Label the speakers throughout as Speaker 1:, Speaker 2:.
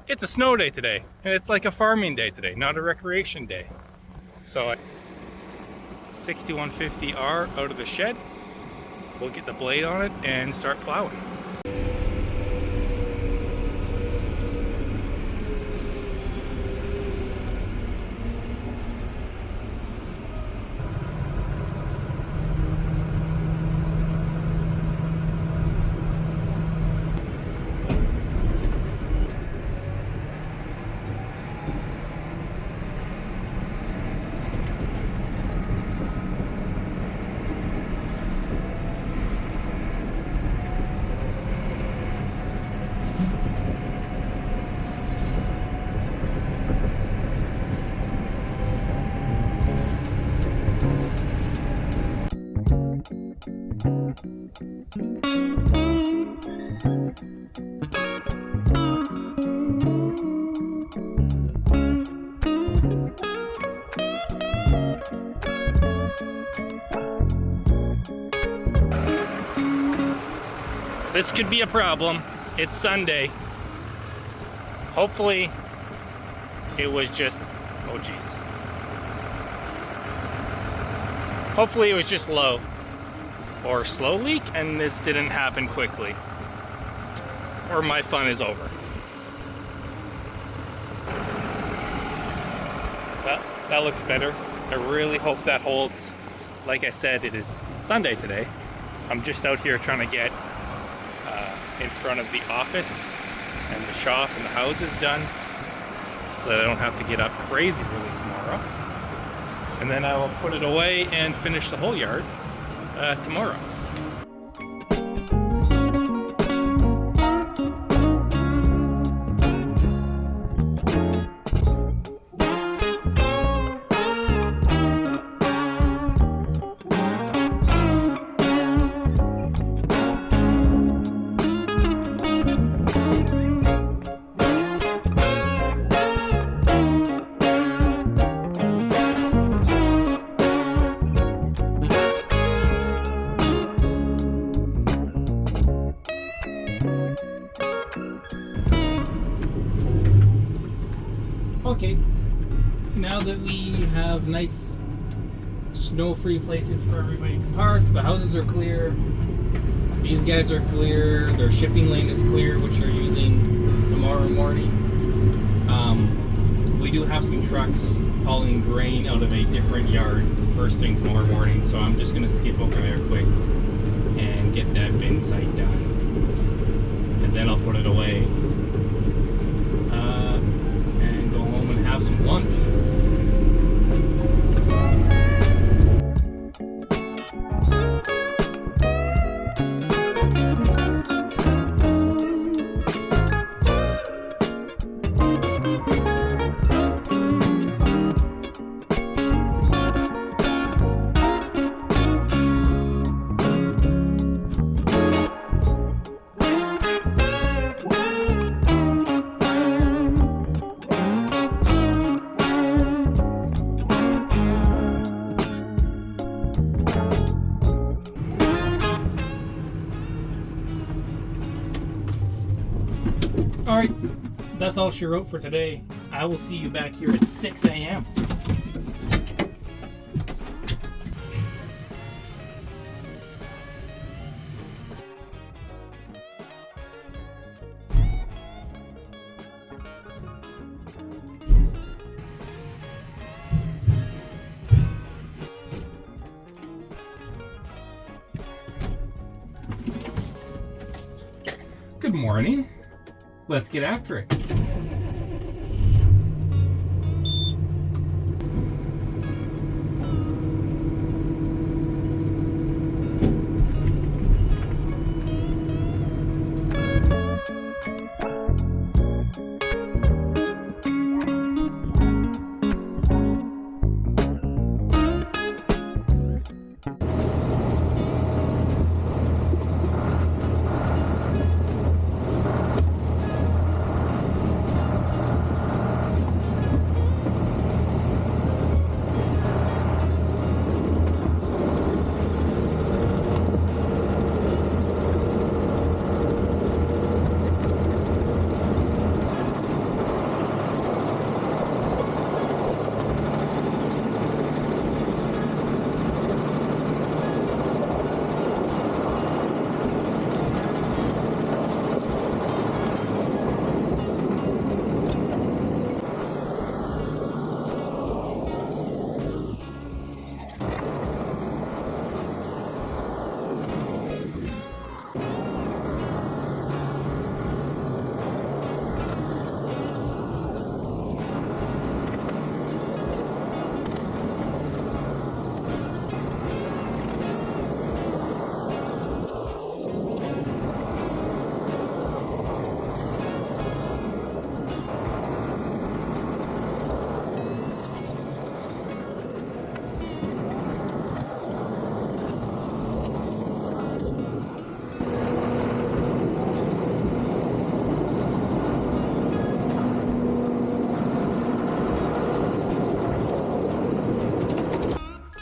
Speaker 1: It's a snow day today, and it's like a farming day today, not a recreation day. So 6150R out of the shed. We'll get the blade on it and start plowing. This could be a problem. It's Sunday. Hopefully it was just, oh geez. Hopefully it was just low or slow leak and this didn't happen quickly. Or my fun is over. Well, that looks better. I really hope that holds. Like I said, it is Sunday today. I'm just out here trying to get in front of the office and the shop and the houses done so that I don't have to get up crazy early tomorrow. And then I will put it away and finish the whole yard tomorrow. Okay, now that we have nice snow-free places for everybody to park, the houses are clear, these guys are clear, their shipping lane is clear, which they're using tomorrow morning. We do have some trucks hauling grain out of a different yard first thing tomorrow morning, so I'm just going to skip over there quick and get that bin site done. And then I'll put it away. Have some lunch. Alright, that's all she wrote for today. I will see you back here at 6 a.m. Good morning. Let's get after it.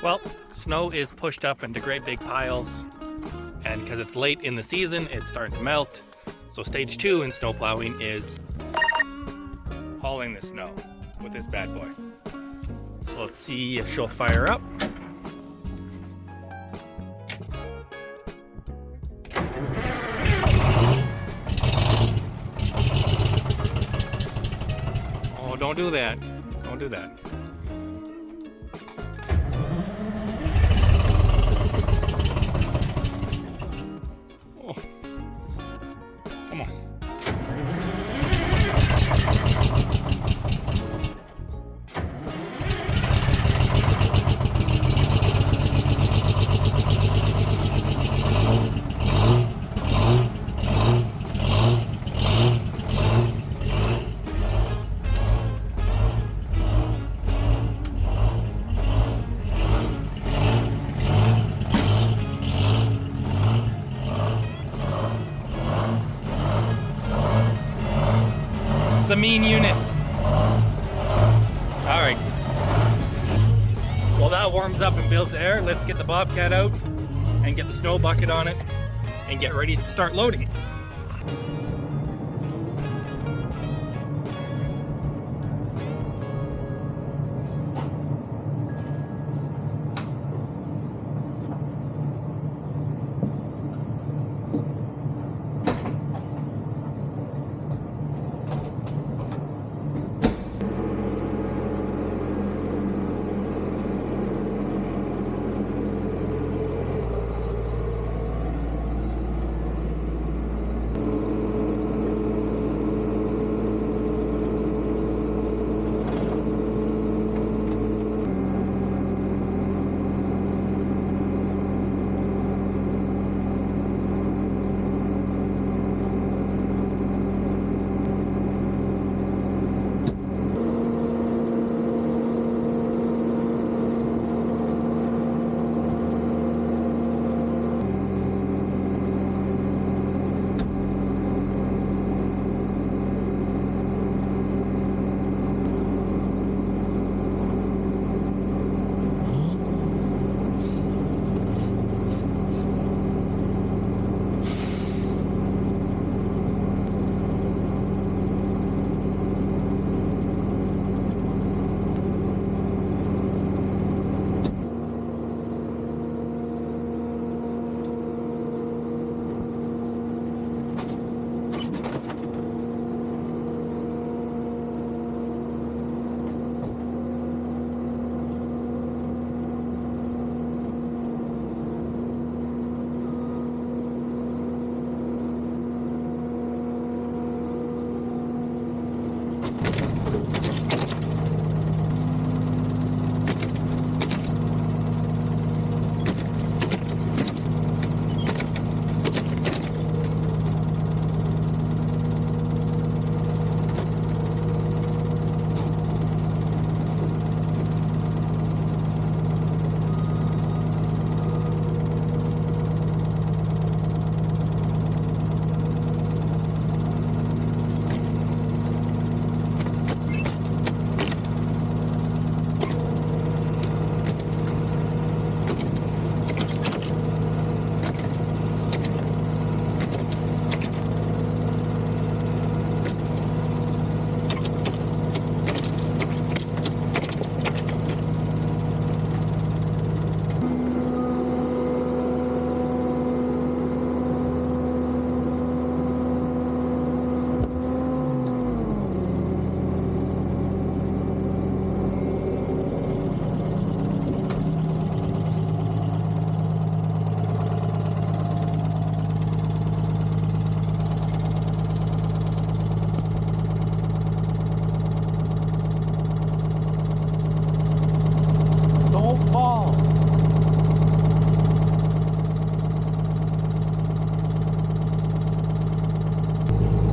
Speaker 1: Well, snow is pushed up into great big piles, and because it's late in the season, it's starting to melt. So stage 2 in snow plowing is hauling the snow with this bad boy. So let's see if she'll fire up. Oh, don't do that. Don't do that. Oh. Come on. It's a mean unit. All right. While that warms up and builds air, let's get the Bobcat out and get the snow bucket on it and get ready to start loading.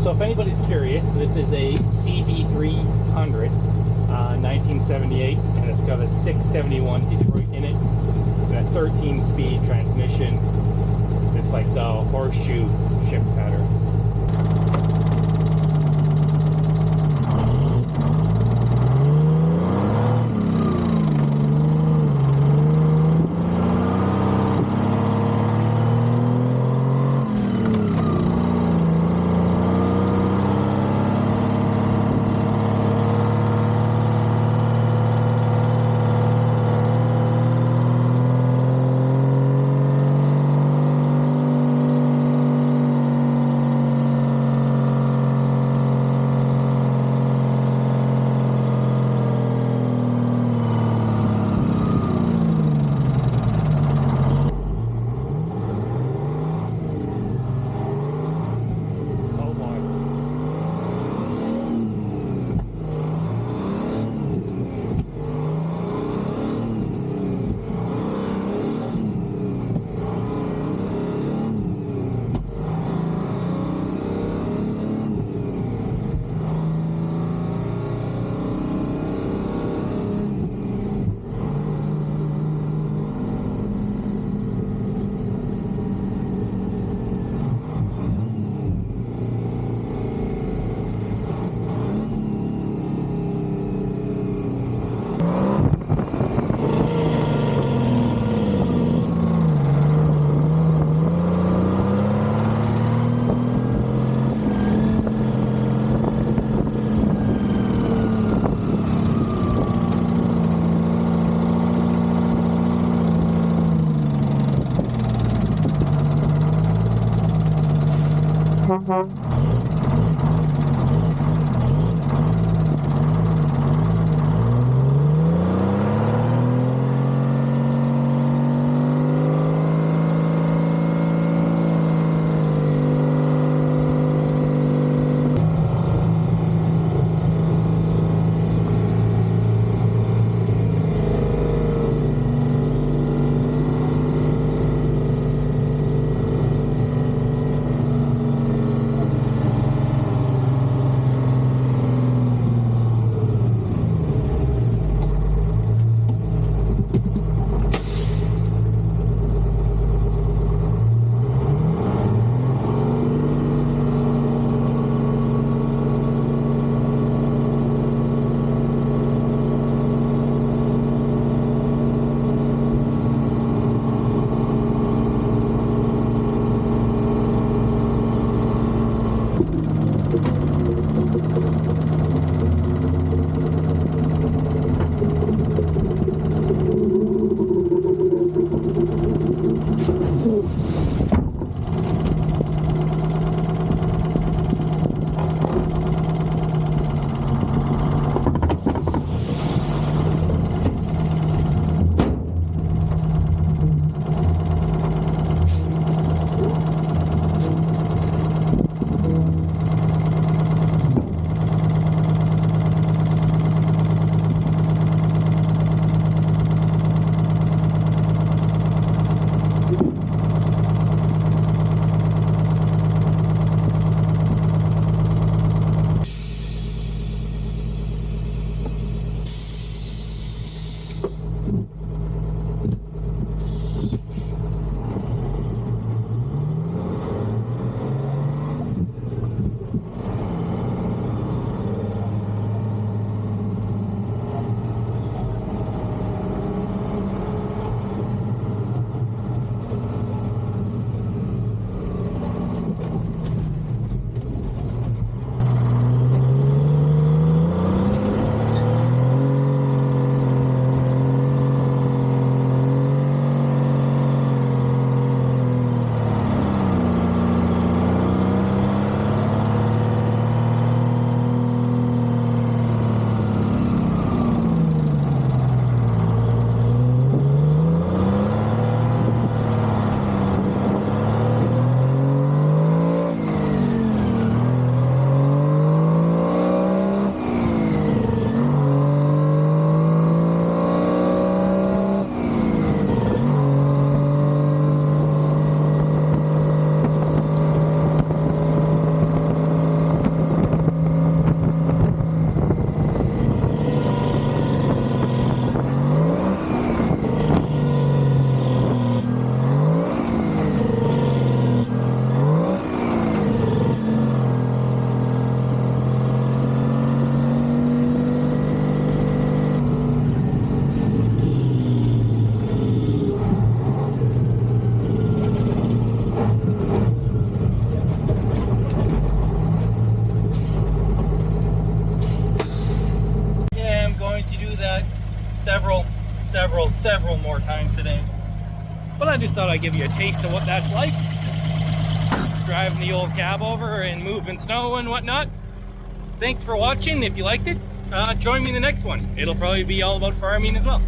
Speaker 1: So if anybody's curious, this is a CB300, 1978, and it's got a 671 Detroit in it, and a 13-speed transmission. It's like the horseshoe shift pattern. several more times today. But I just thought I'd give you a taste of what that's like. Driving the old cab over and moving snow and whatnot. Thanks for watching. If you liked it, join me in the next one. It'll probably be all about farming as well.